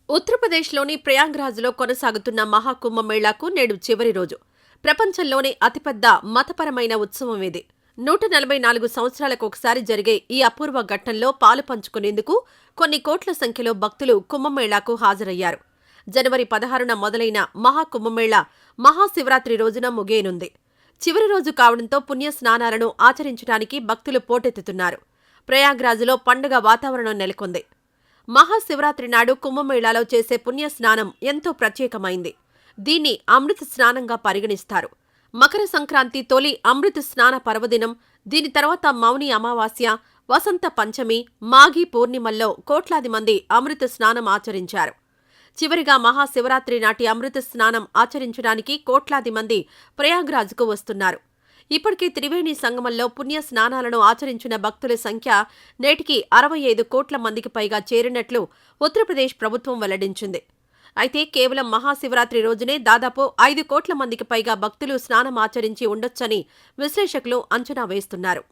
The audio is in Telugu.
ఉత్తరప్రదేశ్లోని ప్రయాగ్రాజ్లో కొనసాగుతున్న మహాకుంభమేళాకు నేడు చివరి రోజు. ప్రపంచంలోనే అతిపెద్ద మతపరమైన ఉత్సవం ఇది. 144 సంవత్సరాలకొకసారి జరిగే ఈ అపూర్వ ఘట్టంలో పాలు పంచుకునేందుకు కొన్ని కోట్ల సంఖ్యలో భక్తులు కుంభమేళాకు హాజరయ్యారు. జనవరి 16న మొదలైన మహాకుంభమేళా మహాశివరాత్రి రోజున ముగియనుంది. చివరి రోజు కావడంతో పుణ్య స్నానాలను ఆచరించడానికి భక్తులు పోటెత్తుతున్నారు. ప్రయాగ్రాజ్లో పండుగ వాతావరణం నెలకొంది. మహాశివరాత్రి నాడు కుంభమేళాలో చేసే పుణ్యస్నానం ఎంతో ప్రత్యేకమైంది. దీన్ని అమృత స్నానంగా పరిగణిస్తారు. మకర సంక్రాంతి తొలి అమృత స్నాన పర్వదినం. దీని తర్వాత మౌని అమావాస్య, వసంత పంచమి, మాఘీ పూర్ణిమల్లో కోట్లాది మంది అమృత స్నానం ఆచరించారు. చివరిగా మహాశివరాత్రి నాటి అమృత స్నానం ఆచరించడానికి కోట్లాది మంది ప్రయాగ్రాజ్కు వస్తున్నారు. ఇప్పటికే త్రివేణి సంగమంలో పుణ్య స్నానాలను ఆచరించిన భక్తుల సంఖ్య నేటికి 65 కోట్ల మందికి పైగా చేరినట్లు ఉత్తరప్రదేశ్ ప్రభుత్వం వెల్లడించింది. అయితే కేవలం మహాశివరాత్రి రోజునే దాదాపు 5 కోట్ల మందికి పైగా భక్తులు స్నానమాచరించి ఉండొచ్చని విశ్లేషకులు అంచనా వేస్తున్నారు.